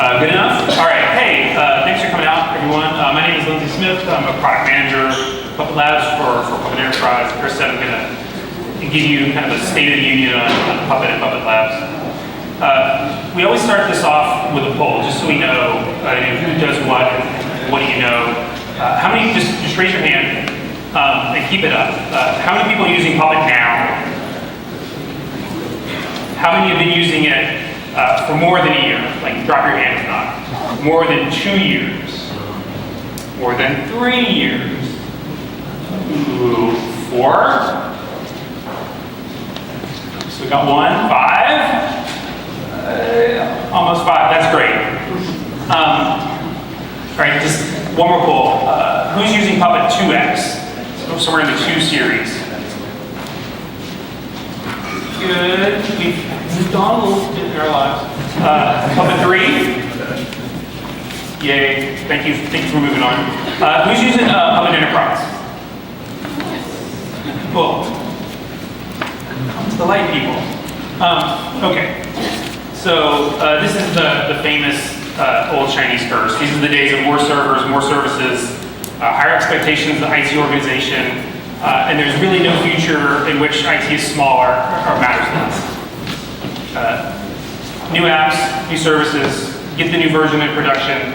Good enough? All right. Hey, thanks for coming out, everyone. My name is Lindsay Smith. I'm a product manager at Puppet Labs for Puppet Enterprise. First, I'm going to give you kind of a state of the union on Puppet and Puppet Labs. We always start this off with a poll, just so we know who does what do you know. How many? Just raise your hand and keep it up. How many people are using Puppet now? How many have been using it for more than a year? Like, drop your hand if not. More than 2 years. More than 3 years. Ooh, 4. So we got 1, 5. Almost 5. That's great. All right, just one more poll. Who's using Puppet 2x? So we're in the 2 series. Good. We've moved on a little bit in our lives. Puppet 3. Yay. Thank you for moving on. Who's using Puppet Enterprise? Cool. Come to the light, people. Okay. So this is the famous old Chinese curse. These are the days of more servers, more services, higher expectations of the IT organization. And there's really no future in which IT is smaller or matters less. New apps, new services, get the new version in production.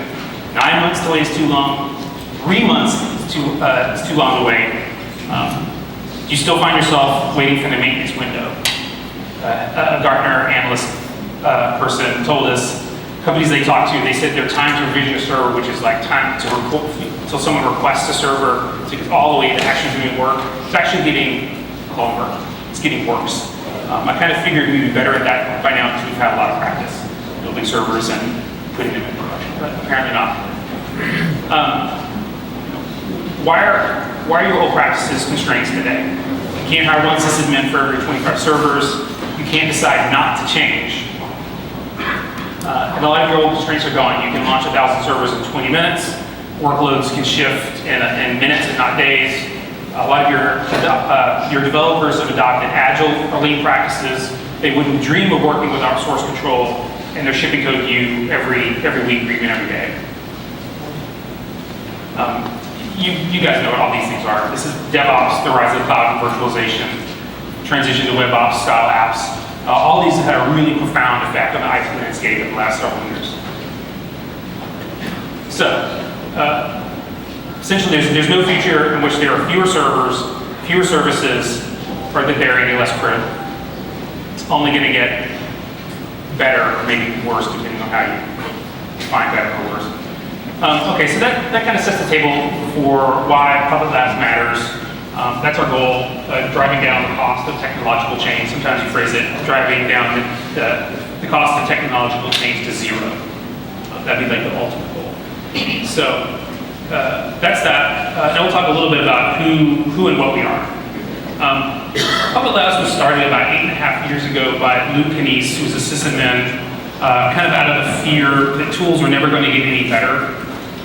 9 months delay is too long. 3 months is too long to wait. Do you still find yourself waiting for the maintenance window? A Gartner analyst person told us, companies they talk to, they said their time to revision a server, which is like time to until someone requests a server to get all the way to actually doing work, it's actually getting longer. It's getting worse. I kind of figured we'd be better at that by now because we've had a lot of practice building servers and putting them in production, but apparently not. Why are your old practices constraints today? You can't hire one sysadmin for every 25 servers. You can't decide not to change. And a lot of your old constraints are gone. You can launch 1,000 servers in 20 minutes. Workloads can shift in minutes and not days. A lot of your developers have adopted agile or lean practices. They wouldn't dream of working without source control, and they're shipping code to you every week or even every day. You guys know what all these things are. This is DevOps, the rise of cloud and virtualization, transition to WebOps style apps. All these have had a really profound effect on the IT landscape in the last several years. So, essentially, there's no future in which there are fewer servers, fewer services, or that they're any less critical. It's only going to get better or maybe worse, depending on how you define better or worse. Okay, so that kind of sets the table for why Puppet Labs matters. That's our goal, driving down the cost of technological change. Sometimes you phrase it, driving down the cost of technological change to 0. That'd be like the ultimate goal. So that's that. Now we'll talk a little bit about who and what we are. Puppet Labs was started about 8.5 years ago by Luke Canese, who's a sysadmin, kind of out of the fear that tools were never going to get any better.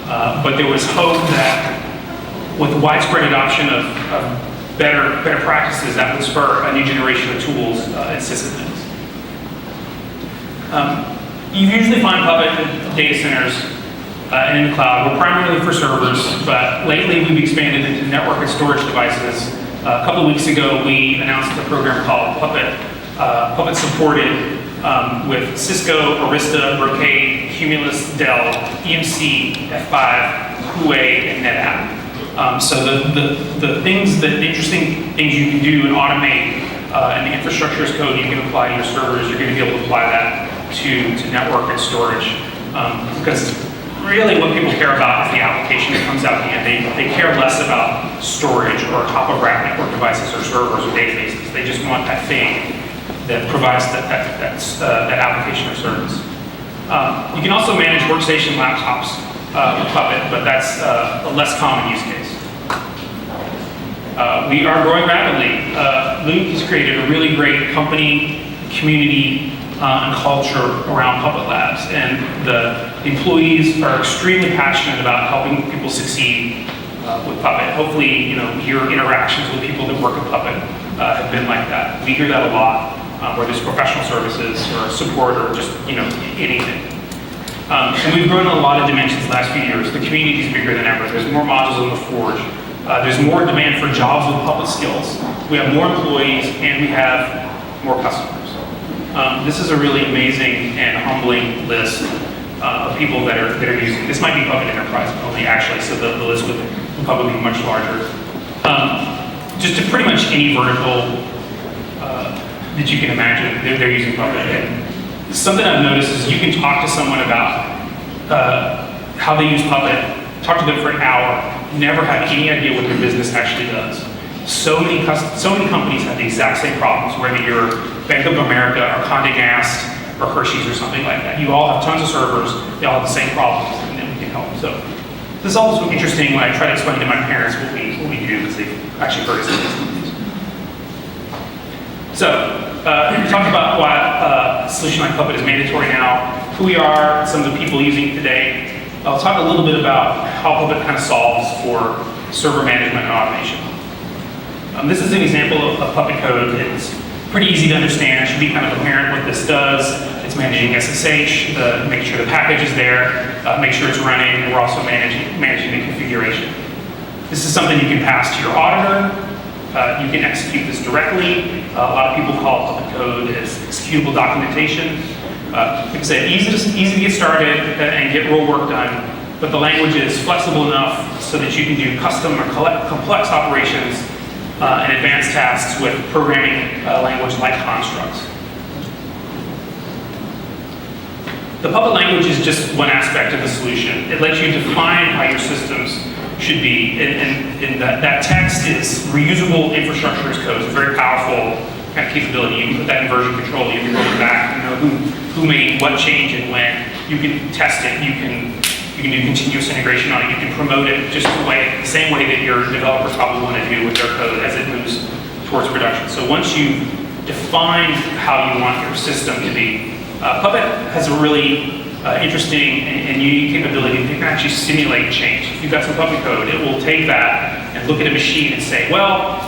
But there was hope that with widespread adoption of better practices, that would spur a new generation of tools and sysadmins. You usually find Puppet in data centers and in the cloud. We're primarily for servers, but lately we've expanded into network and storage devices. A couple of weeks ago, we announced a program called Puppet. Puppet supported with Cisco, Arista, Brocade, Cumulus, Dell, EMC, F5, Huawei, and NetApp. So the interesting things you can do and automate and the infrastructure as code you can apply to your servers, you're going to be able to apply that to network and storage. Because really what people care about is the application that comes out at the end. They care less about storage or top-of-rack network devices or servers or databases. They just want that thing that provides that application or service. You can also manage workstation laptops with Puppet, but that's a less common use case. We are growing rapidly. Luke has created a really great company, community, and culture around Puppet Labs, and the employees are extremely passionate about helping people succeed with Puppet. Hopefully, your interactions with people that work at Puppet have been like that. We hear that a lot, whether it's professional services or support or just anything. And we've grown in a lot of dimensions the last few years. The community is bigger than ever. There's more modules on the Forge. There's more demand for jobs with Puppet skills. We have more employees, and we have more customers. This is a really amazing and humbling list of people that are using. This might be Puppet Enterprise only, actually, so the list would probably be much larger. Just to pretty much any vertical that you can imagine, they're using Puppet. And something I've noticed is you can talk to someone about how they use Puppet, talk to them for an hour, never have any idea what their business actually does. So many companies have the exact same problems, whether you're Bank of America or Condé Nast or Hershey's or something like that. You all have tons of servers, they all have the same problems, and then we can help. So this is also interesting when I try to explain to my parents what we do, because they've actually heard us do this. So, we talked about why a solution like Puppet is mandatory now, who we are, some of the people using it today. I'll talk a little bit about how Puppet kind of solves for server management and automation. This is an example of Puppet code. It's pretty easy to understand. It should be kind of apparent what this does. It's managing SSH, making sure the package is there, make sure it's running, and we're also managing the configuration. This is something you can pass to your auditor. You can execute this directly. A lot of people call Puppet code as executable documentation. Like I said, easy to get started and get real work done, but the language is flexible enough so that you can do custom or complex operations and advanced tasks with programming language like constructs. The Puppet language is just one aspect of the solution. It lets you define how your systems should be, and that text is reusable infrastructure as code. It's a very powerful kind of capability. You can put that in version control. You can roll it back. You know who made what change and when. You can test it. You can do continuous integration on it. You can promote it just the same way that your developers probably want to do with their code as it moves towards production. So once you define how you want your system to be, Puppet has a really interesting and unique capability that can actually simulate change. If you've got some Puppet code, it will take that and look at a machine and say, well,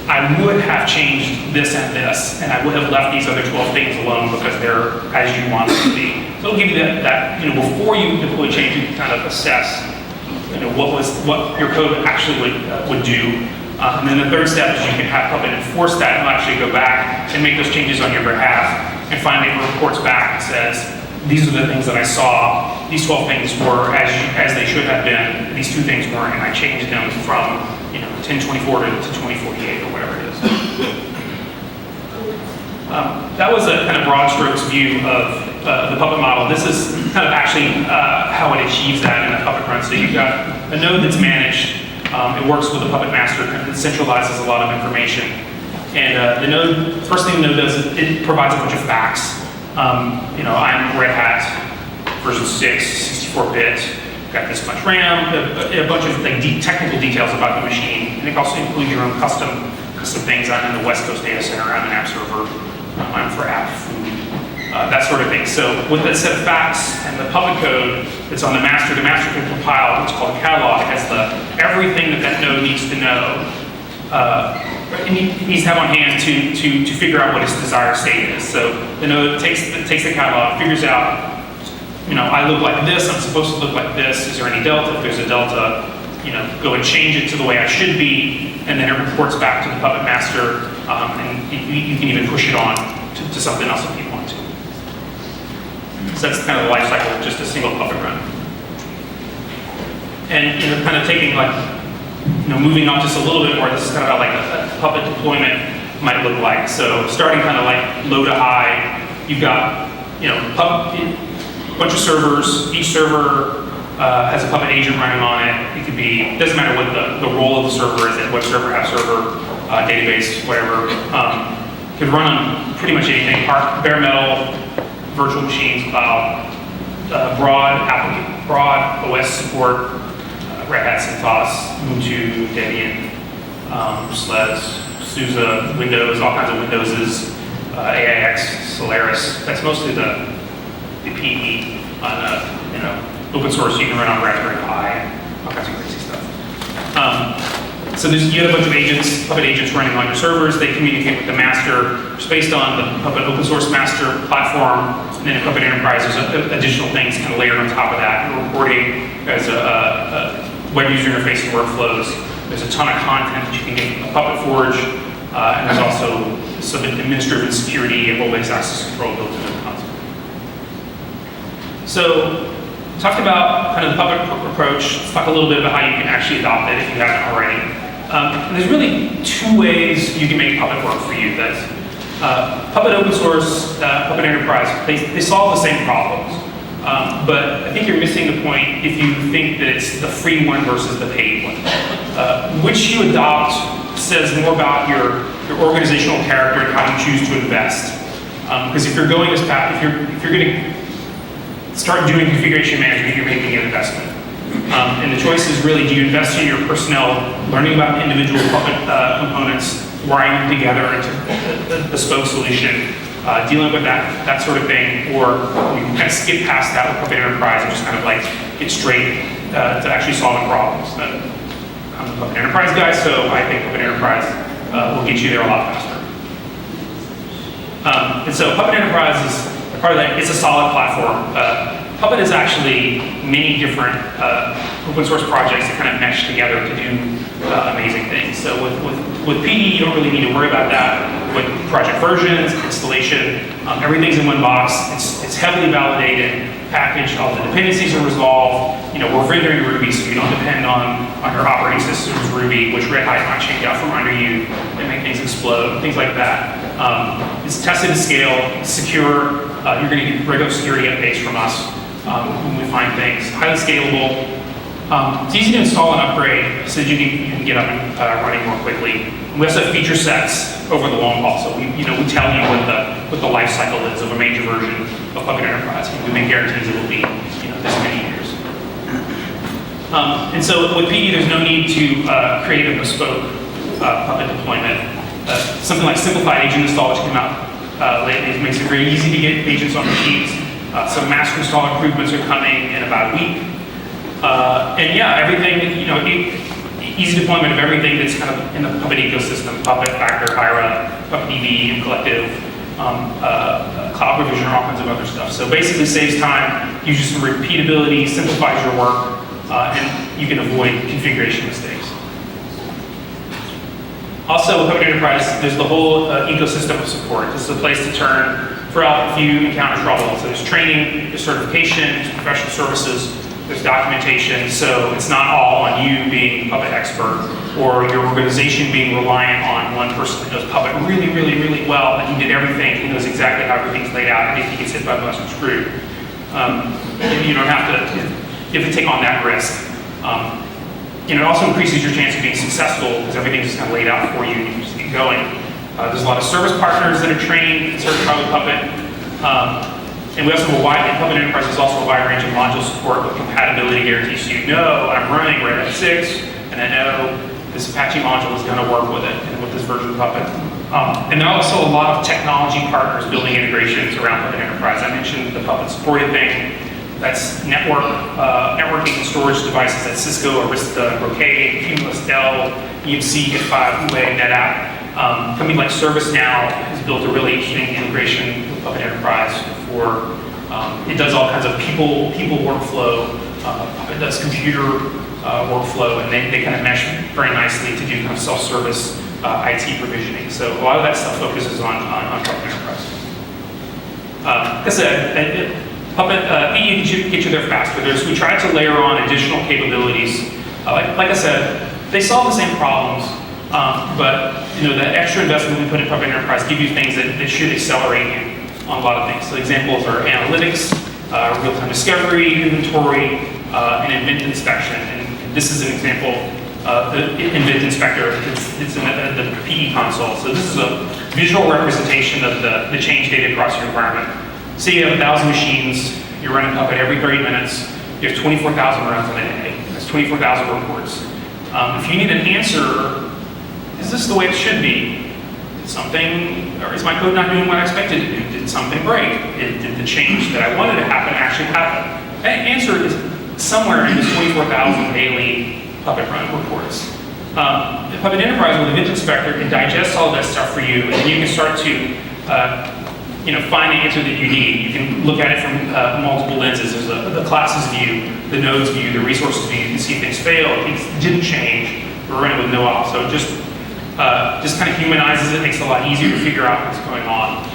I would have changed this and this, and I would have left these other 12 things alone because they're as you want them to be. So it'll give you that before you deploy change, you can kind of assess, what your code actually would do. And then the third step is you can have Puppet enforce that, and it'll actually go back and make those changes on your behalf. And finally, it reports back and says, these are the things that I saw. These 12 things were as they should have been. These 2 things weren't, and I changed them from 1024 to 2048 or whatever it is. That was a kind of broad strokes view of the Puppet model. This is kind of actually how it achieves that in a Puppet run. So you've got a node that's managed. It works with a Puppet master. It centralizes a lot of information. And the node, first thing the node does is it provides a bunch of facts. I'm Red Hat version 6, 64-bit, got this much RAM, a bunch of technical details about the machine. And it also includes your own custom things. I'm in the West Coast data center, I'm an app server, I'm for app food, that sort of thing. So with that set of facts and the Puppet code that's on the master can compile what's called a catalog. It has everything that node needs to know. It needs to have on hand to figure out what its desired state is. So the node takes the catalog, figures out, I look like this, I'm supposed to look like this, is there any delta? If there's a delta, go and change it to the way I should be, and then it reports back to the Puppet master, and you can even push it on to something else if you want to. So that's kind of the life cycle of just a single Puppet run. And kind of taking moving on just a little bit more, this is kind of how a Puppet deployment might look like. So starting kind of low to high, you've got a bunch of servers. Each server has a Puppet agent running on it. It could be, doesn't matter what the role of the server is, web server, app server, database, whatever. Could run on pretty much anything, bare metal, virtual machines, cloud, broad OS support, Red Hat, CentOS, Ubuntu, Debian, SLES, SUSE, Windows, all kinds of Windowses, AIX, Solaris. That's mostly the PE on open source. You can run on Raspberry Pi, all kinds of crazy stuff. So you have a bunch of agents, Puppet agents running on your servers. They communicate with the master. It's based on the Puppet open source master platform. And then in Puppet Enterprise, there's additional things kind of layered on top of that. You're reporting as a web user interface and workflows. There's a ton of content that you can get from the Puppet Forge. And there's also some administrative and security and role-based access control built into the console. So, talked about kind of the Puppet approach. Let's talk a little bit about how you can actually adopt it if you haven't already. There's really two ways you can make Puppet work for you. That's Puppet open source, Puppet Enterprise. They solve the same problems. But I think you're missing the point if you think that it's the free one versus the paid one. Which you adopt says more about your organizational character and how you choose to invest. Because if you're going this path, if you're going to start doing configuration management, you're making an investment. And the choice is really, do you invest in your personnel, learning about individual Puppet components, wiring them together into a bespoke solution, dealing with that sort of thing, or you can kind of skip past that with Puppet Enterprise and just kind of like get straight to actually solving problems. I'm a Puppet Enterprise guy, so I think Puppet Enterprise will get you there a lot faster. And so Puppet Enterprise is part of that. It's a solid platform. Puppet is actually many different open source projects that kind of mesh together to do amazing things. So with PD, you don't really need to worry about that. With project versions, installation, everything's in one box. It's heavily validated, packaged, all the dependencies are resolved. We're rendering Ruby, so you don't depend on your operating system's Ruby, which Red Hat might change out from under you and make things explode, things like that. It's tested to scale, secure. You're going to get regular security updates from us when we find things. Highly scalable. It's easy to install and upgrade so that you can get up and running more quickly. We also have feature sets over the long haul. So we tell you what the life cycle is of a major version of Puppet Enterprise. We make guarantees it will be this many years. And so with PD, there's no need to create a bespoke Puppet deployment. Something like simplified agent install, which came out lately, it makes it very easy to get agents on machines. Some master install improvements are coming in about a week. And yeah, everything, easy deployment of everything that's kind of in the Puppet ecosystem, Puppet, Factor, Hyra, Puppetdb, Collective, Cloud Provisioner, all kinds of other stuff. So basically saves time, gives you some repeatability, simplifies your work, and you can avoid configuration mistakes. Also, with Puppet Enterprise, there's the whole ecosystem of support. This is a place to turn throughout if you encounter trouble. So there's training, there's certification, there's professional services, there's documentation. So it's not all on you being Puppet expert or your organization being reliant on one person that knows Puppet really, really, really well, and he did everything, he knows exactly how everything's laid out, and if he gets hit by a bus and screwed. You don't have to, you have to take on that risk. It also increases your chance of being successful because everything's just kind of laid out for you and you can just get going. There's a lot of service partners that are trained and certified with Puppet. And we also have Puppet Enterprise has also a wide range of module support with compatibility guarantees. So I'm running Red Hat 6, and I know this Apache module is going to work with it and with this version of Puppet. And there are also a lot of technology partners building integrations around Puppet Enterprise. I mentioned the Puppet supported thing. That's networking and storage devices at Cisco, Arista, Brocade, Cumulus, Dell, EMC, F5, UA, NetApp. Company like ServiceNow has built a really interesting integration with Puppet Enterprise for, it does all kinds of people workflow. It does computer workflow, and they kind of mesh very nicely to do kind of self-service IT provisioning. So a lot of that stuff focuses on Puppet Enterprise. Like I said, Puppet PD get you there faster. We tried to layer on additional capabilities. Like I said, they solve the same problems, but that extra investment we put in Puppet Enterprise give you things that should accelerate you on a lot of things. So examples are analytics, real-time discovery, inventory, and event inspection. And this is an example of the event inspector. It's in the PD console. So this is a visual representation of the change data across your environment. Say you have 1,000 machines, you're running Puppet every 30 minutes, you have 24,000 runs in a day. That's 24,000 reports. If you need an answer, is this the way it should be? Did something, or is my code not doing what I expected it to do? Did something break? Did the change that I wanted to happen actually happen? That answer is somewhere in this 24,000 daily Puppet run reports. Puppet Enterprise with Event Inspector can digest all that stuff for you, and then you can start to find the answer that you need. You can look at it from multiple lenses. There's the classes view, the nodes view, the resources view. You can see things failed, things didn't change. We're running with no op, so just kind of humanizes it, makes it a lot easier to figure out what's going on.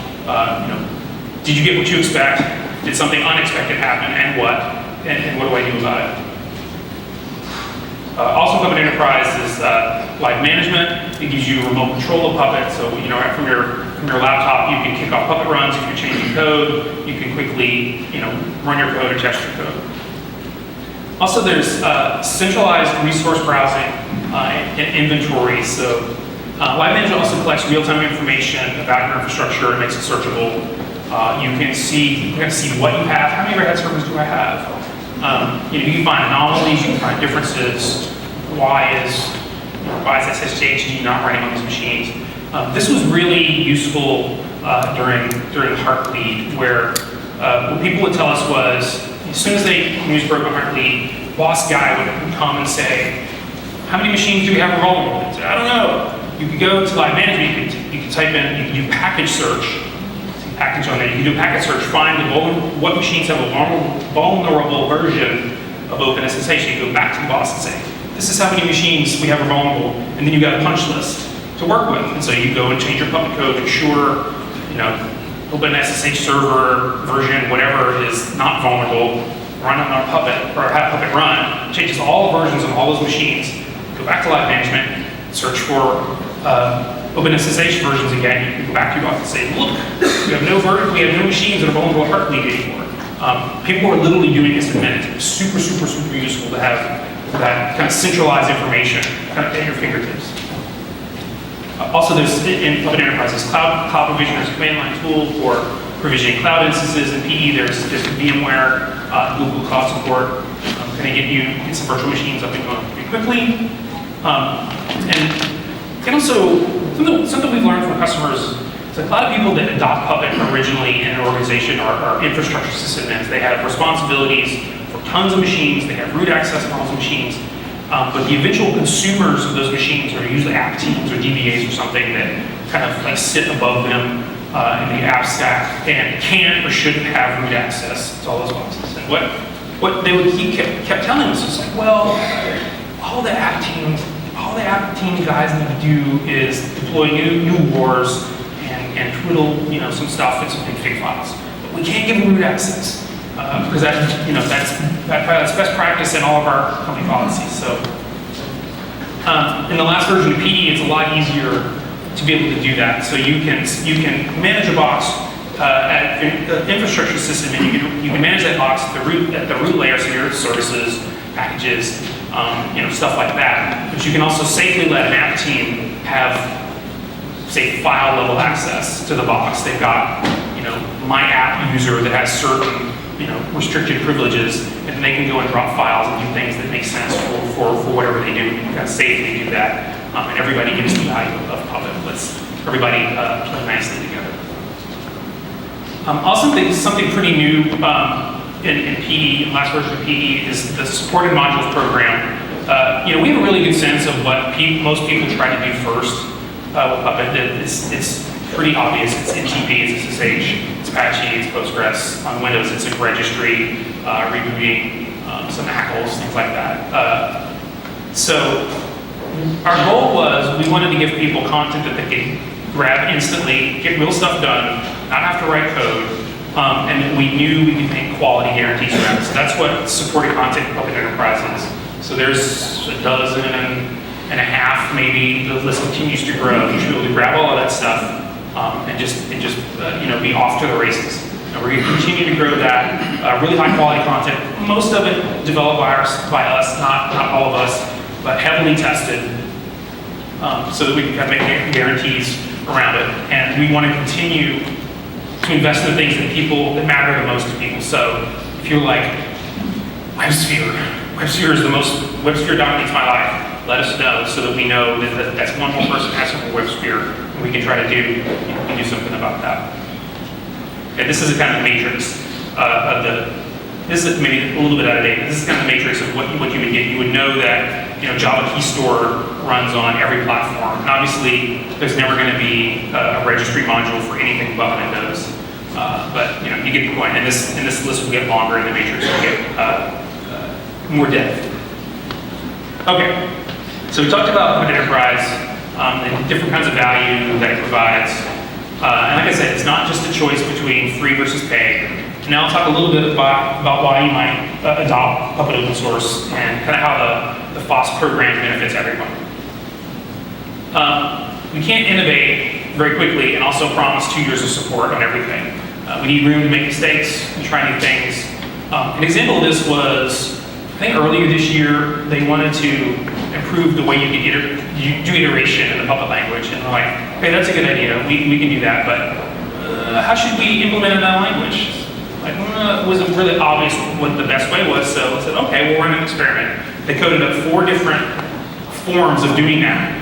Did you get what you expect? Did something unexpected happen, and what? And what do I do about it? Also, Puppet Enterprise is live management. It gives you remote control of Puppet. So right from your laptop, you can kick off Puppet runs. If you're changing code, you can quickly run your code or test your code. Also, there's centralized resource browsing and inventory. So live management also collects real-time information about your infrastructure and makes it searchable. You can see what you have. How many overhead servers do I have? You can find anomalies, you can find differences. Why is SSHD not running on these machines? This was really useful during Heartbleed, where what people would tell us was, as soon as they used broken Heartbleed, boss guy would come and say, how many machines do we have vulnerable? They'd say, I don't know. You could go to live management, you can type in, you can do package search. Package on there. You can do a packet search, find what machines have a vulnerable version of OpenSSH. You go back to the boss and say, this is how many machines we have are vulnerable, and then you got a punch list to work with. And so you go and change your Puppet code, ensure, OpenSSH server version, whatever is not vulnerable, run it on Puppet, or have Puppet run, changes all the versions on all those machines, go back to live management, search for OpenSSH versions again. You can go back to your boss and say, look, we have no machines that are vulnerable to Heartbleed anymore. People are literally doing this in minutes. It's super, super, super useful to have that kind of centralized information kind of at your fingertips. Also, there's in Puppet Enterprise, there's cloud provision. There's a command line tool for provisioning cloud instances. In PE, there's VMware, Google Cloud support. Going to get some virtual machines up and going pretty quickly. And also, something we've learned from customers is a lot of people that adopt Puppet originally in an organization are infrastructure sysadmins. They have responsibilities for tons of machines. They have root access on all those machines. But the eventual consumers of those machines are usually app teams or DBAs or something that kind of like sit above them in the app stack and can't or shouldn't have root access to all those boxes. And what they would kept telling us is like, well, all the app team guys need to do is deploy new wars and twiddle some stuff in some config files. But we can't give them root access because that's best practice in all of our company policies. So in the last version of PE, it's a lot easier to be able to do that. So you can manage a box at an infrastructure system, and you can manage that box at the root layer, so your services, packages, stuff like that. But you can also safely let an app team have, say, file level access to the box. They've got, my app user that has certain, restricted privileges, and they can go and drop files and do things that make sense for whatever they do. You can safely do that, and everybody gets the value of Puppet. Let's everybody play nicely together. Also, something pretty new in PE, in last version of PE, is the supported modules program. We have a really good sense of what most people try to do first with Puppet. It's pretty obvious. It's NTP, it's SSH, it's Apache, it's Postgres. On Windows, it's a registry, rebooting, some ACLs, things like that. So our goal was we wanted to give people content that they could grab instantly, get real stuff done, not have to write code, and we knew we could make quality guarantees around it. So that's what supported content in Puppet Enterprise is. So there's a dozen and a half, maybe. The list continues to grow. You should be able to grab all of that stuff and just be off to the races. And we're going to continue to grow that really high quality content. Most of it developed by us, not all of us, but heavily tested, so that we can kind of make guarantees around it. And we want to continue to invest in the things that matter the most to people. So if you're like, WebSphere is the most, WebSphere dominates my life, let us know so that we know that that's one more person asking for WebSphere, and we can try to do something about that. Okay, this is a kind of matrix of this is maybe a little bit out of date. This is kind of the matrix of what you would get. You would know that Java Key Store runs on every platform, and obviously there's never going to be a registry module for anything but Windows. But you get the point. And this list will get longer, and the matrix will get more depth. Okay, so we talked about Puppet Enterprise, the different kinds of value that it provides. And like I said, it's not just a choice between free versus pay. Now I'll talk a little bit about why you might adopt Puppet open source and kind of how the FOSS program benefits everyone. We can't innovate very quickly and also promise 2 years of support on everything. We need room to make mistakes and try new things. An example of this was, I think earlier this year, they wanted to improve the way you can do iteration in the Puppet language. And we're like, okay, that's a good idea. We can do that, but how should we implement it in that language? Like, it wasn't really obvious what the best way was, so I said, okay, we'll run an experiment. They coded up 4 different forms of doing that.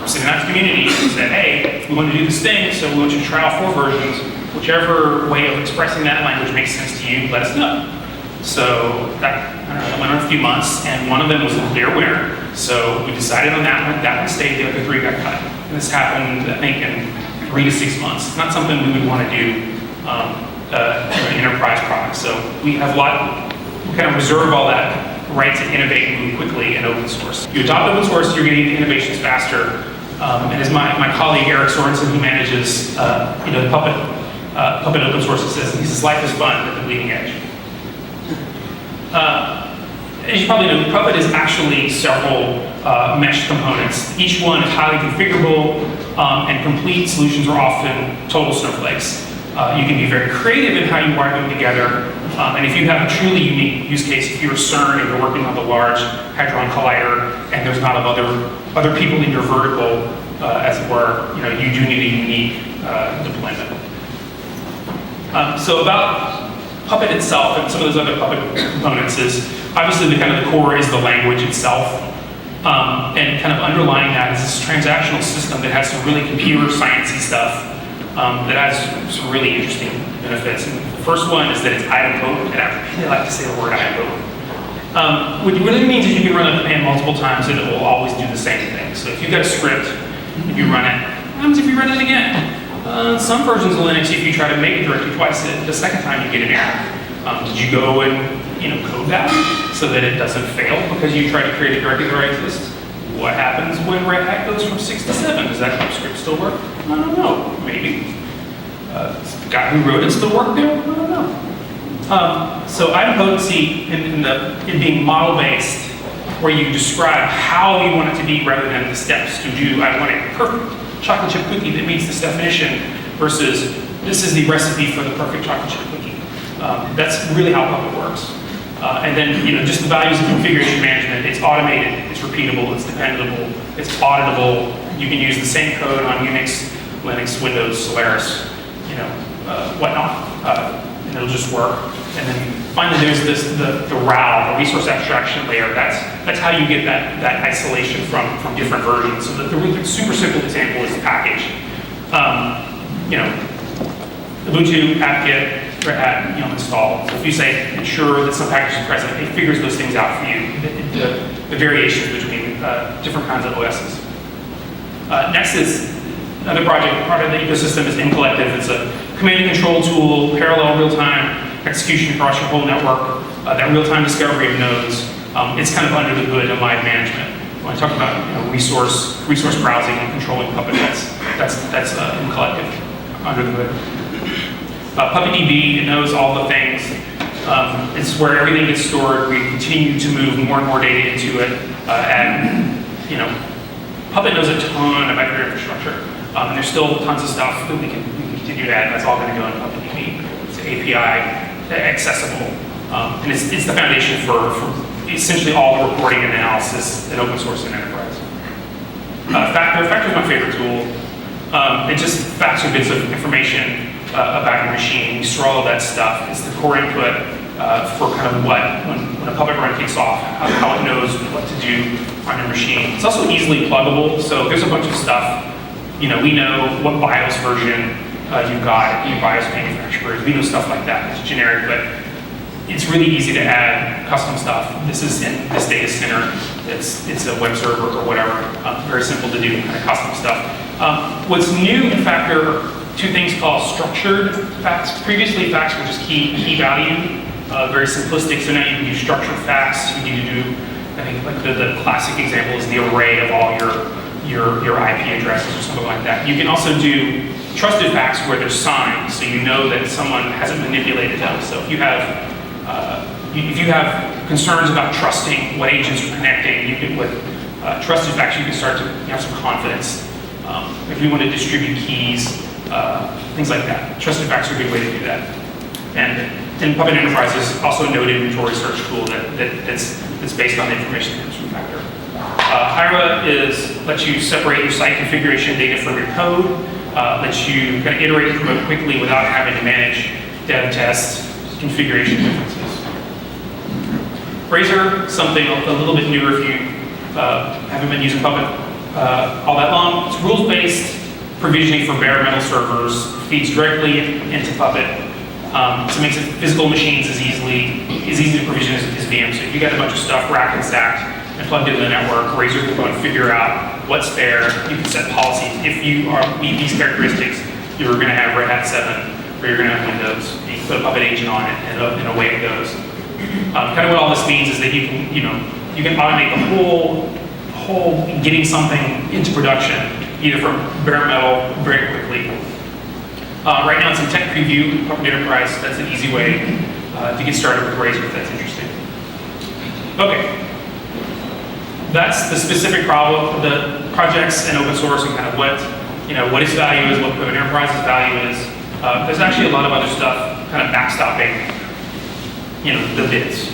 Sent it out to the community and said, hey, we want to do this thing, so we want you to try out 4 versions. Whichever way of expressing that language makes sense to you, let us know. So that went on a few months, and one of them was a clear winner. So we decided on that one. That one stayed, the other 3 got cut. And this happened, I think, in 3 to 6 months. It's not something we would want to do an enterprise product. So we have we kind of reserve all that right to innovate and move quickly in open source. You adopt open source, you're going to get innovations faster. And as my colleague Eric Sorensen, who manages the Puppet open source, says, he says, life is fun at the bleeding edge. As you probably know, Puppet is actually several mesh components. Each one is highly configurable, and complete solutions are often total snowflakes. You can be very creative in how you wire them together. And if you have a truly unique use case, if you're a CERN and you're working on the Large Hadron Collider, and there's not other people in your vertical, as it were, you do need a unique deployment. So about Puppet itself and some of those other Puppet components is, obviously the core is the language itself. And kind of underlying that is this transactional system that has some really computer sciencey stuff that has some really interesting benefits. And the first one is that it's idempotent, and I really like to say the word idempotent. What it really means is you can run a command multiple times and it will always do the same thing. So if you've got a script, if you run it, what happens if you run it again? Some versions of Linux, if you try to make it directly twice, the second time you get an error. Did you go and code that so that it doesn't fail because you tried to create a directory that already exists? What happens when Red Hat goes from 6 to 7? Does that script still work? I don't know. Maybe. The guy who wrote it still work there? I don't know. So idempotency in being model-based, where you describe how you want it to be rather than the steps to do. I want a perfect chocolate chip cookie that meets this definition versus this is the recipe for the perfect chocolate chip cookie. That's really how Puppet works. And then just the values of configuration management. It's automated, it's repeatable, it's dependable, it's auditable. You can use the same code on Unix, Linux, Windows, Solaris, whatnot, and it'll just work. And then finally, there's the RAL, the resource abstraction layer. That's how you get that isolation from different versions. So the really super simple example is the package. Ubuntu, apt-get, Red Hat, install. So if you say ensure that some package is present, it figures those things out for you. The variations between different kinds of OSs. Next is another project. Part of the ecosystem is mCollective. It's a command and control tool, parallel real-time execution across your whole network, that real-time discovery of nodes. It's kind of under the hood of live management. When I talk about resource browsing and controlling Puppet, that's mCollective under the hood. Puppetdb, it knows all the things. It's where everything gets stored. We continue to move more and more data into it. Puppet knows a ton of vector infrastructure. And there's still tons of stuff that we can continue to add. That's all going to go into Puppetdb. It's API accessible. And it's the foundation for essentially all the reporting and analysis in open source and enterprise. Factor is my favorite tool. It just facts are bits of information about your machine. You store all of that stuff. It's the core input for kind of when a Puppet run kicks off, how it knows what to do on your machine. It's also easily pluggable, so there's a bunch of stuff. We know what BIOS version you've got, BIOS manufacturers. We know stuff like that. It's generic, but it's really easy to add custom stuff. This is in this data center. It's a web server or whatever. Very simple to do kind of custom stuff. What's new, in fact, there are two things called structured facts. Previously, facts were just key value, very simplistic. So now you can do structured facts. You need to do, I think, like the classic example is the array of all your IP addresses or something like that. You can also do trusted facts where there's signs, so you know that someone hasn't manipulated them. So if you have concerns about trusting what agents are connecting, you can, with trusted facts, you can start to have some confidence. If you want to distribute keys, things like that. Trusted facts are a good way to do that. And Puppet Enterprise is also a node inventory search tool that's based on the information that comes from Factor. Hyra lets you separate your site configuration data from your code, lets you kind of iterate and promote quickly without having to manage dev test configuration differences. Razor, something a little bit newer if you haven't been using Puppet all that long. It's rules-based provisioning for bare metal servers, feeds directly into Puppet, so it makes it physical machines as easy to provision as VM. So if you got a bunch of stuff racked and stacked and plugged into the network, Razor can go and figure out what's there. You can set policies. If you meet these characteristics, you're going to have Red Hat 7, or you're going to have Windows. You can put a Puppet agent on it, and away it goes. Kind of what all this means is that you can automate the whole getting something into production, either from bare metal very quickly. Right now it's in tech preview, Puppet Enterprise. That's an easy way to get started with Razor if that's interesting. Okay. That's the specific problem, the projects and open source and kind of what its value is, what Puppet Enterprise's value is. There's actually a lot of other stuff kind of backstopping, the bits.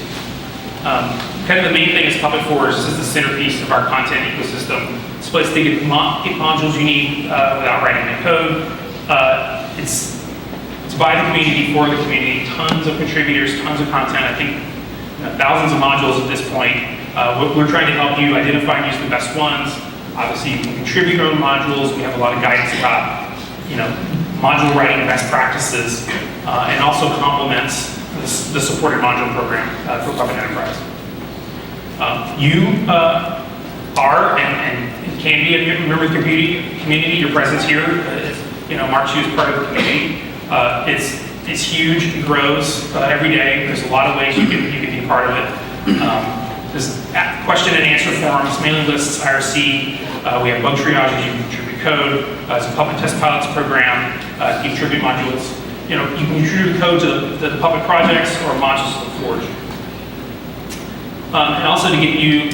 Kind of the main thing is Puppet Forge. This is the centerpiece of our content ecosystem. It's a place to get modules you need without writing the code. It's by the community, for the community. Tons of contributors, tons of content. I think thousands of modules at this point. We're trying to help you identify and use the best ones. Obviously, you can contribute your own modules. We have a lot of guidance about, module writing best practices, and also complements the supported module program for Puppet Enterprise. You are and can be a member of the community. Your presence here, marks you as part of the community. It's huge. It grows every day. There's a lot of ways you can be part of it. There's question and answer forums, mailing lists, IRC. We have bug triage. You can contribute code. It's a Puppet Test Pilots program. You can contribute modules. You can contribute code to the Puppet projects or modules to the Forge. And also to get you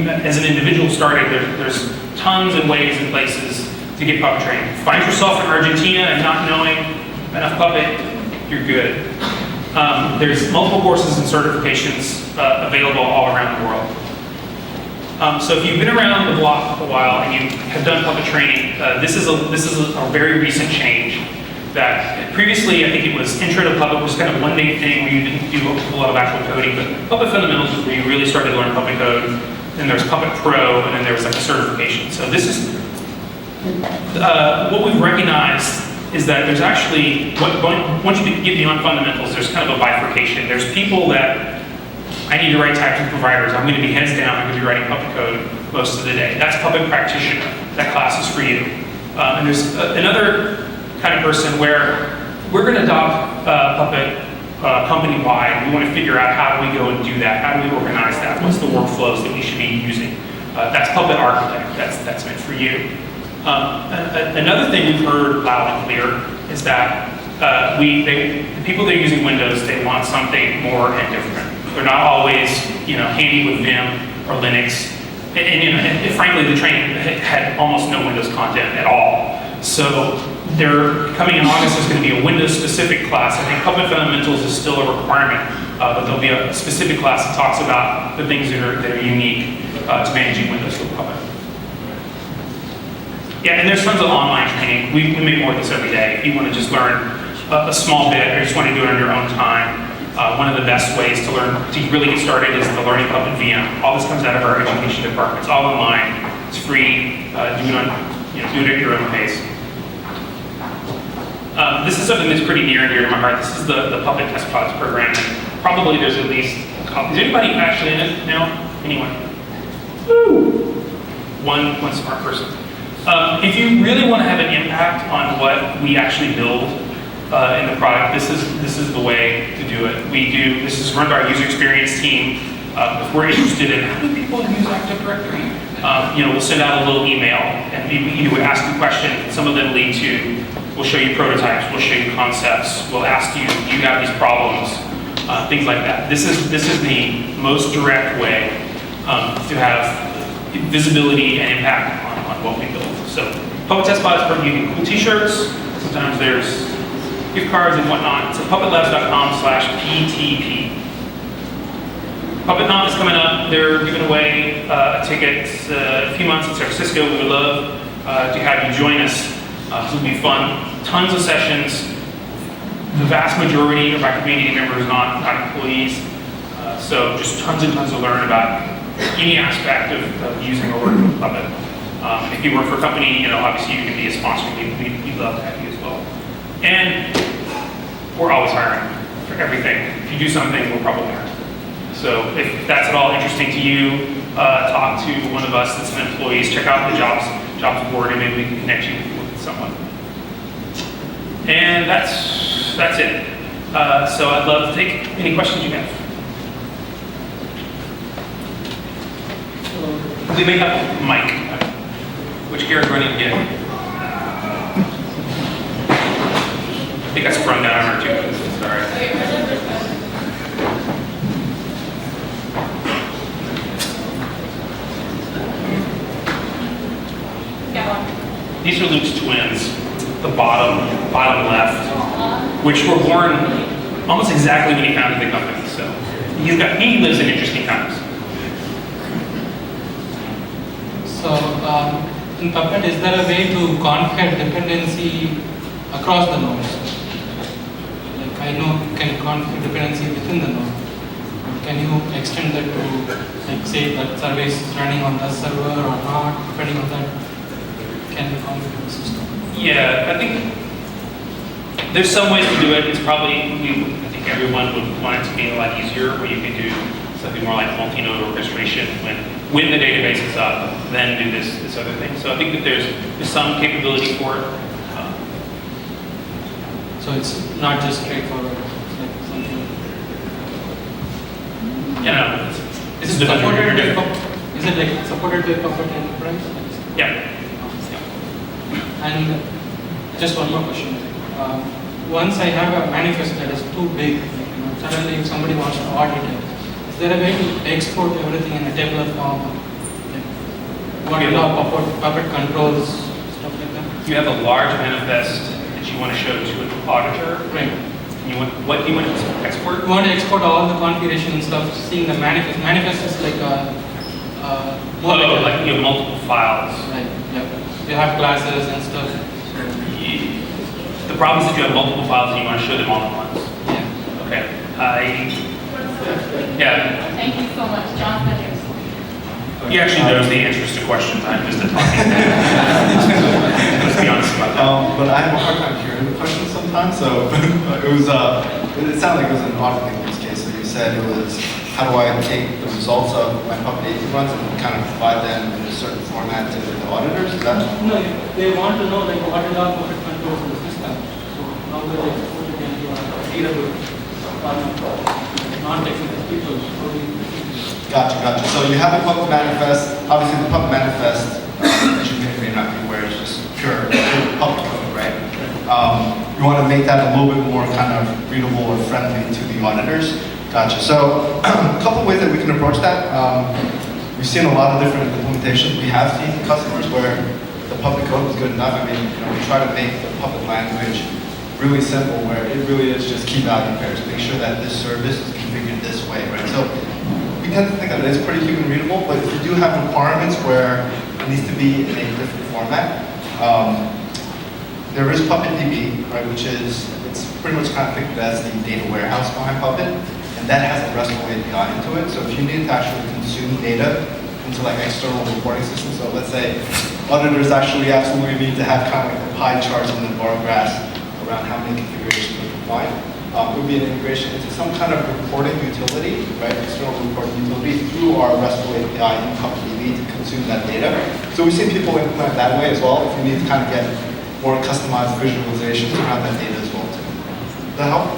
as an individual started, there's tons of ways and places to get Puppet training. Find yourself in Argentina and not knowing enough Puppet, you're good. There's multiple courses and certifications available all around the world. So if you've been around the block a while and you have done Puppet training, this is a very recent change. That previously, I think it was Intro to Puppet was kind of one day thing where you didn't do a whole lot of actual coding, but Puppet Fundamentals was where you really started to learn Puppet code. Then there's Puppet Pro, and then there was like a certification. So this is what we've recognized is that there's actually, once you get beyond fundamentals, there's kind of a bifurcation. There's people that, I need to write types of providers. I'm going to be heads down. I'm going to be writing Puppet code most of the day. That's Puppet Practitioner. That class is for you. And there's another kind of person where we're going to adopt Puppet company-wide. We want to figure out how do we go and do that? How do we organize that? What's the workflows that we should be using? That's Puppet Architect. That's meant for you. Another thing we've heard loud and clear is that the people that are using Windows, they want something more and different. They're not always, handy with Vim or Linux. And frankly, the training had almost no Windows content at all. So they're coming in August. There's going to be a Windows-specific class. I think Puppet Fundamentals is still a requirement, but there'll be a specific class that talks about the things that are unique to managing Windows with Puppet. Yeah, and there's tons of online training. We make more of this every day. If you want to just learn a small bit, or just want to do it on your own time, one of the best ways to really get started is the Learning Puppet VM. All this comes out of our education department. It's all online. It's free. Do it at your own pace. This is something that's pretty near and dear to my heart. This is the Puppet Test Pilots program. Probably there's at least a couple. Is anybody actually in it now? Anyone? Woo! One smart person. If you really want to have an impact on what we actually build in the product, this is the way to do it. This is run by our user experience team. If we're interested in how do people use Active Directory, we'll send out a little email and we would ask you questions. Some of them lead to, we'll show you prototypes, we'll show you concepts, we'll ask you, do you have these problems, things like that. This is the most direct way to have visibility and impact on what we build. So Puppet Test Bot is for you can cool t-shirts. Sometimes there's gift cards and whatnot. So puppetlabs.com/PTP. PuppetConf is coming up. They're giving away a ticket in a few months in San Francisco. We would love to have you join us. This will be fun. Tons of sessions. The vast majority of our community members not employees. So just tons and tons to learn about any aspect of using or working with Puppet. If you work for a company, obviously you can be a sponsor. We'd love to have you as well. And we're always hiring for everything. If you do something, we'll probably hire. So if that's at all interesting to you, talk to one of us that's an employee. Check out the jobs board, and maybe we can connect you with someone. And that's it. So I'd love to take any questions you have. We may have a mic. Which gear is running again? I think I sprung that on her too. It's all right. These are Luke's twins, the bottom left, which were born almost exactly when he founded the company. So he lives in interesting times. So in Puppet, is there a way to concat dependency across the nodes? Like I know you can concat dependency within the node. Can you extend that to, like, say that service is running on the server or not, depending on that? Can you configure the system? Yeah, I think there's some ways to do it. It's probably, I think everyone would want it to be a lot easier, where you can do something more like multi-node orchestration when the database is up, then do this other thing. So I think that there's some capability for it. So it's not just straightforward. It's like something. This is the supported by Is it like supported by Puppet Enterprise? Yeah. And just one more question. Once I have a manifest that is too big, suddenly if somebody wants to audit it, is there a way to export everything in a tabular form? What Puppet controls, stuff like that? You have a large manifest that you want to show to an auditor. Right. What do you want to export? You want to export all the configuration and stuff, seeing the manifest. Manifest is like like you have multiple files. Right, yeah. You have classes and stuff. The problem is that you have multiple files and you want to show them all at once. Yeah. Okay. Thank you so much, John Fenders. He actually knows the answers to questions. I'm just a talking. Let's be honest about that. But I have a hard time hearing the question sometimes. So it sounded like it was an auditing use case. So you said it was, how do I take the results of my Puppetdb runs and kind of provide them in a certain format to the auditors? Is that? No, they want to know like what is our Puppet controls in the system. So how do they export it into a readable non-technical people? Gotcha. So you have a Puppet manifest. Obviously, the Puppet manifest, as you may not be aware, is just pure Puppet code, right? You want to make that a little bit more kind of readable or friendly to the auditors. Gotcha. So a couple of ways that we can approach that. We've seen a lot of different implementations. We have seen customers where the Puppet code is good enough. I mean, we try to make the Puppet language really simple, where it really is just key value pairs. Make sure that this service is configured this way, right? So we tend to think that it is pretty human readable, but if you do have requirements where it needs to be in a different format, there is Puppetdb, right, which is, it's pretty much kind of think of it as the data warehouse behind Puppet, and that has a RESTful API into it. So if you need to actually consume data into like external reporting systems, so let's say auditors actually absolutely need to have kind of like the pie charts and the bar graphs around how many configurations are compliant, it would be an integration into some kind of reporting utility, right? External reporting utility through our RESTful API in Puppetdb to consume that data. So we've seen people implement that way as well if you need to kind of get more customized visualizations around that data as well too. Does that help?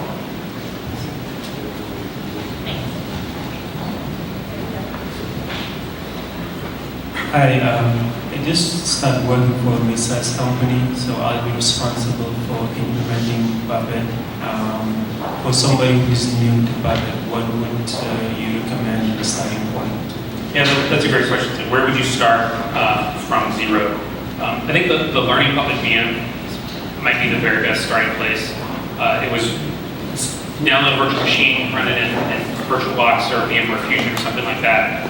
Hi, I just started working for a mid-sized company, so I'll be responsible for implementing Puppet. For somebody who's new to Puppet, what would you recommend the starting point? Yeah, that's a great question. So where would you start from zero? I think the learning Puppet VM might be the very best starting place. It was download a virtual machine, run it in VirtualBox or VMware Fusion or something like that.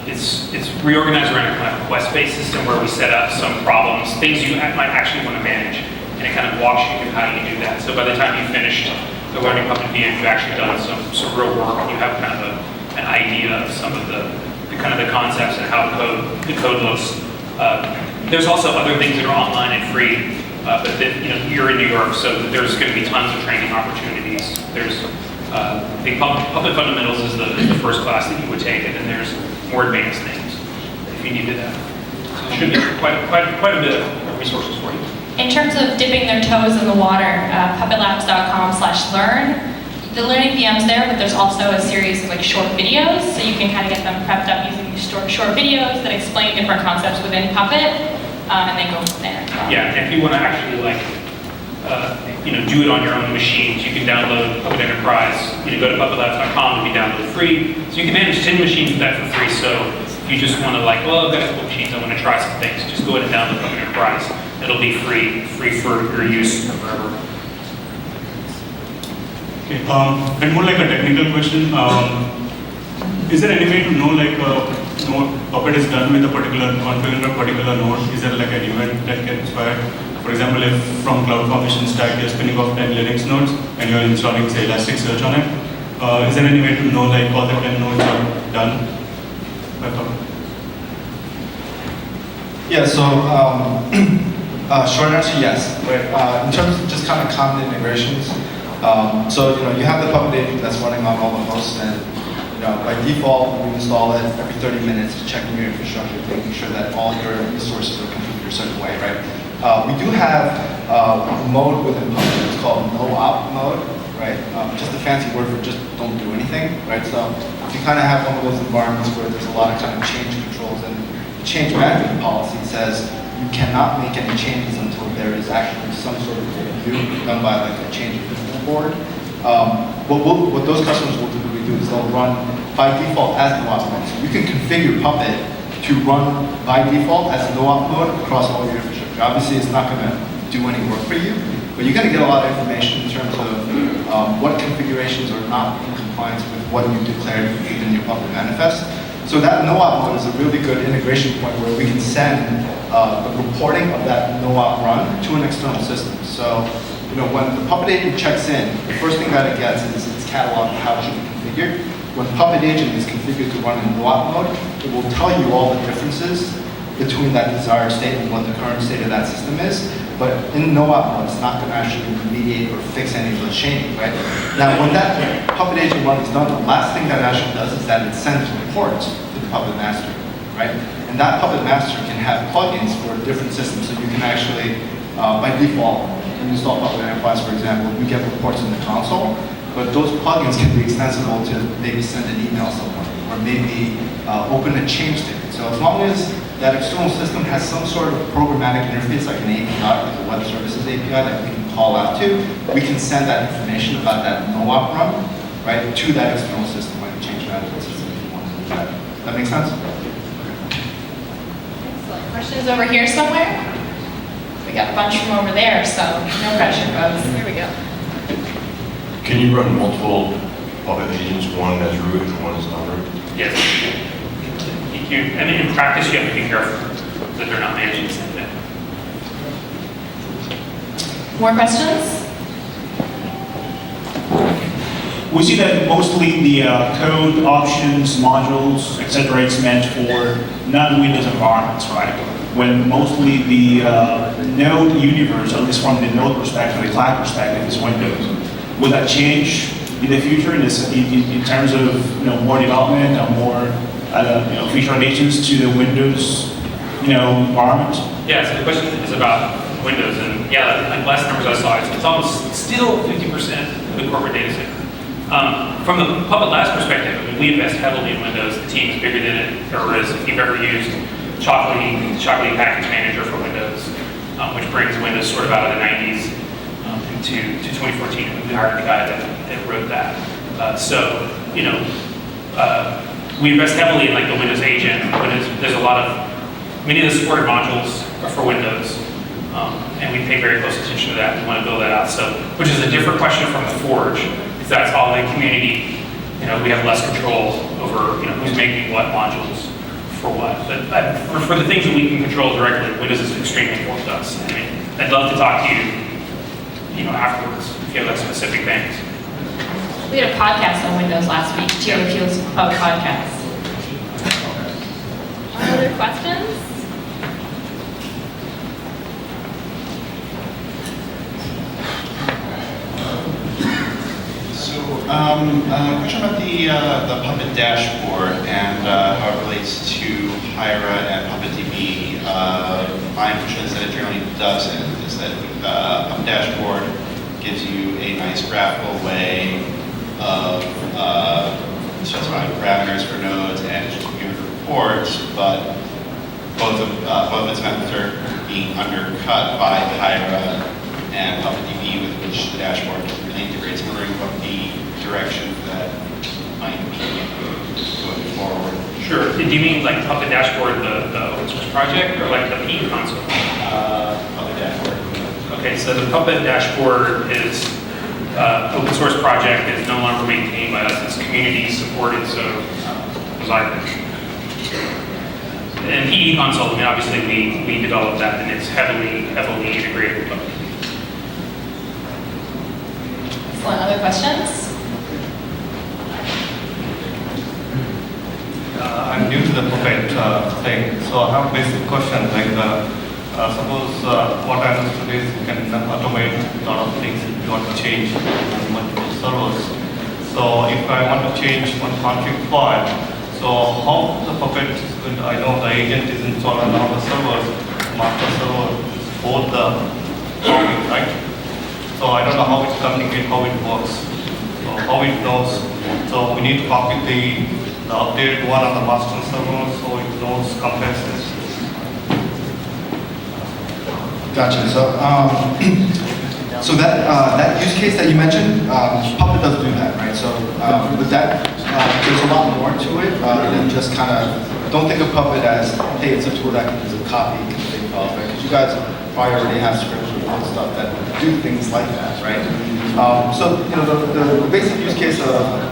It's reorganized around a kind of quest-based system where we set up some problems, things you might actually want to manage, and it kind of walks you through how you do that. So by the time you finished the learning Puppet VM, you've actually done some real work, and you have kind of an idea of some of the kind of the concepts and how the code looks. There's also other things that are online and free, but that, you're in New York, so there's going to be tons of training opportunities. There's the Puppet Fundamentals is the first class that you would take, and then there's more advanced things if you needed that. So it should be quite a bit of resources for you. In terms of dipping their toes in the water, puppetlabs.com/learn. The learning VM's there, but there's also a series of short videos, so you can kind of get them prepped up using these short videos that explain different concepts within Puppet, and then go from there. Yeah, and if you want to actually do it on your own machines, you can download Puppet Enterprise. Go to puppetlabs.com and be downloaded free. So you can manage 10 machines with that for free. So if you just want to I've got a couple machines, I want to try some things, just go ahead and download Puppet Enterprise. It'll be free for your use forever. Okay, and more like a technical question. Is there any way to know Puppet is done with a particular configuring a particular node? Is there an event that gets fired? For example, if from CloudFormation stack you're spinning off 10 Linux nodes and you're installing, say, Elasticsearch on it, is there any way to know all the 10 nodes are done by Puppet? Yeah, so short answer, yes. Right? In terms of just kind of common integrations, so you have the Puppet agent that's running on all the hosts, and by default we install it every 30 minutes to checking your infrastructure, making sure that all your resources are configured a certain way, right? We do have a mode within Puppet. It's called no-op mode, right? Just a fancy word for just don't do anything, right? So if you kind of have one of those environments where there's a lot of kind of change controls, and the change management policy says you cannot make any changes until there is actually some sort of review done by a change control board. What those customers will typically do is they'll run by default as no-op mode. So you can configure Puppet to run by default as no-op mode across all your infrastructure. Obviously, it's not going to do any work for you, but you're going to get a lot of information in terms of what configurations are not in compliance with what you declared within your Puppet manifest. So that no-op mode is a really good integration point where we can send the reporting of that no-op run to an external system. So when the Puppet agent checks in, the first thing that it gets is its catalog of how it should be configured. When Puppet agent is configured to run in no-op mode, it will tell you all the differences between that desired state and what the current state of that system is. But in no-op mode, it's not going to actually remediate or fix any of those changes, right? Now, when that Puppet agent run is done, the last thing that it actually does is that it sends reports to the Puppet master, right? And that Puppet master can have plugins for different systems. So you can actually, by default, when you install Puppet Enterprise, for example, you get reports in the console, but those plugins can be extensible to maybe send an email to someone, or maybe open a change ticket. So as long as that external system has some sort of programmatic interface, like an API, like a web services API that we can call out to, we can send that information about that no-op run, right, to that external system, like a change management system if you want to do that. That make sense? Excellent. Questions over here somewhere? We got a bunch from over there, so no pressure, folks. Here we go. Can you run multiple Puppet agents, one as root and one as non-root? Yes. In practice, you have to be careful that they're not managing the same thing. More questions? We see that mostly the code, options, modules, etc. is meant for non-Windows environments, right? When mostly the node universe, at least from the node perspective, the cloud perspective, is Windows. will that change in the future in terms of more development and more feature additions to the Windows environment? Yeah, so the question is about Windows, and yeah, like last numbers I saw, it's almost still 50% of the corporate data center. From the Puppet Labs perspective, I mean, we invest heavily in Windows. The team is bigger than it ever is. If you've ever used Chocolatey Package Manager for Windows, which brings Windows sort of out of the 90s into 2014. We hired the guy that wrote that. We invest heavily in like the Windows agent. There's a lot of, many of the supported modules are for Windows, and we pay very close attention to that. We want to build that out. So, which is a different question from the Forge, because that's all the community. We have less control over who's making what modules for what. But for the things that we can control directly, Windows is extremely important to us. I mean, I'd love to talk to you, afterwards if you have like specific things. We had a podcast on Windows last week too, if you listen to Public Podcasts. Other questions? Question about the Puppet dashboard and how it relates to Hyra and Puppetdb. My impression is that it generally doesn't. Is that Puppet dashboard gives you a nice graphical way of specifying parameters for nodes and giving reports, but both of its methods are being undercut by Hyra and Puppetdb, with which the dashboard really integrates. I'm wondering what the direction that might be going forward. Sure. Do you mean like Puppet Dashboard, the open source project, or like the P console? Puppet dashboard. Okay, so the Puppet Dashboard is open source project. Is no longer maintained by us. It's community supported, so was I. And PE console, I mean, obviously we developed that, and it's heavily integrated with Puppet. Excellent. Other questions? I'm new to the Puppet thing, so I have a basic question. Like, suppose what I understood is you can automate a lot of things if you want to change multiple servers. So if I want to change one config file, so how the Puppet is going to, I know the agent is installed on all the servers, master server is both the config, right? So I don't know how it communicates, how it works, so how it knows. So we need to copy the updated one on the master server, so it knows comparisons. Gotcha. So that use case that you mentioned, Puppet does do that, right? So with that, there's a lot more to it than just kind of, don't think of Puppet as, hey, it's a tool that can use a copy config files, right? Because you guys probably already have scripts and stuff that do things like that, right? So the basic use case of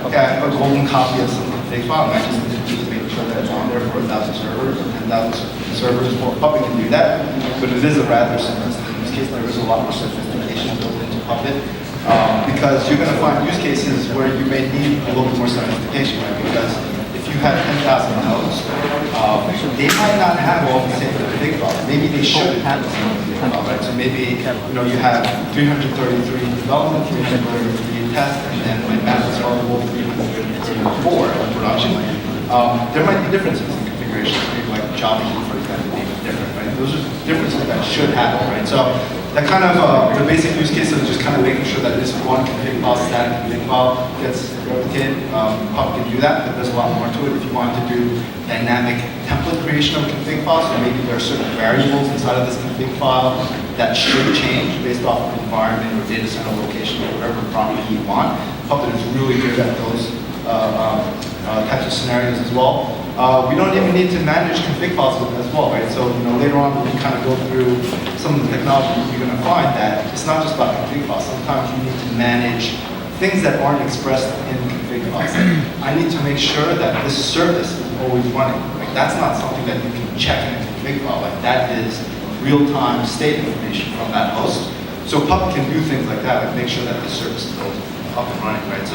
a golden copy of some config file, I just need to make sure that it's on there for 1,000 servers or 10,000 servers. Well, Puppet can do that, but it is a rather simplistic use case. There is a lot more sophistication built into Puppet because you're going to find use cases where you may need a little bit more sophistication, right? Because if you have 10,000 nodes, they might not have all the same config files. Maybe they should have the same config file, right? So maybe you have 333 development, 333 test, and then my maps are all 334 in production. There might be differences in configuration. Maybe like Java, for example, may be different, right? Those are differences that should happen, right? So that kind of the basic use case is just kind of making sure that this one config file, static config file, gets replicated. Puppet can do that, but there's a lot more to it. If you want to do dynamic template creation of a config file, so maybe there are certain variables inside of this config file that should change based off of environment or data center location or whatever property you want. Puppet is really good at those types of scenarios as well. We don't even need to manage config files as well, right? So later on when we kind of go through some of the technology, you're going to find that it's not just about config files. Sometimes you need to manage things that aren't expressed in config files. I need to make sure that this service is always running. Like that's not something that you can check in a config file. Like that is real-time state information from that host. So Puppet can do things like that, like make sure that the service is always up and running, right?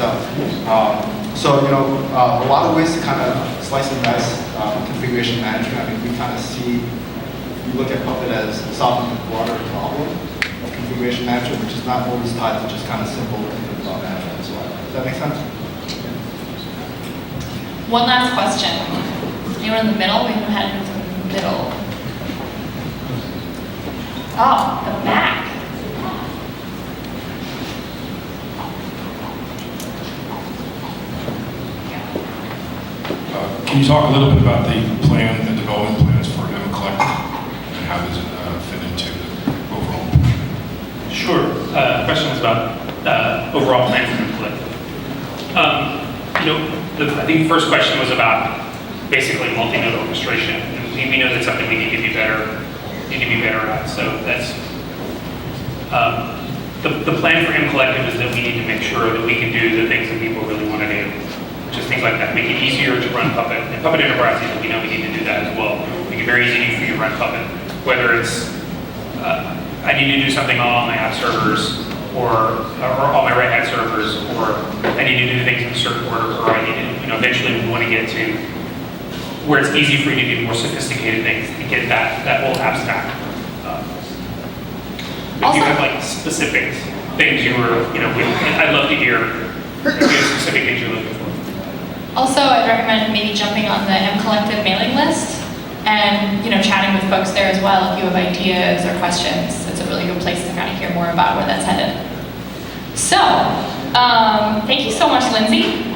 So, a lot of ways to kind of slice and dice configuration management. I mean, we kind of see, we look at Puppet as solving a broader problem of configuration manager, which is not always tied to just kind of simple file management and so on. Does that make sense? One last question. Anyone in the middle? We haven't had anyone in the middle. Oh, the back. Can you talk a little bit about the plan, the development plans for Collective, and how does it fit into the overall plan? Sure. Question was about overall plan for Collective. I think the first question was about basically multi-node orchestration. And we know that's something we need to be better at. So that's the plan for Collective is that we need to make sure that we can do the things that people really want to do. Just things like that, make it easier to run Puppet. And Puppet Enterprise, we know we need to do that as well. Make it very easy for you to run Puppet. Whether it's, I need to do something all on my app servers, or all my Red Hat servers, or I need to do things in a certain order, or I need to, eventually we want to get to where it's easy for you to do more sophisticated things and get that whole app stack. If you have like specific things I'd love to hear if you have specific things you're looking for. Also, I'd recommend maybe jumping on the Collective mailing list and chatting with folks there as well if you have ideas or questions. It's a really good place to kind of hear more about where that's headed. So, thank you so much, Lindsay.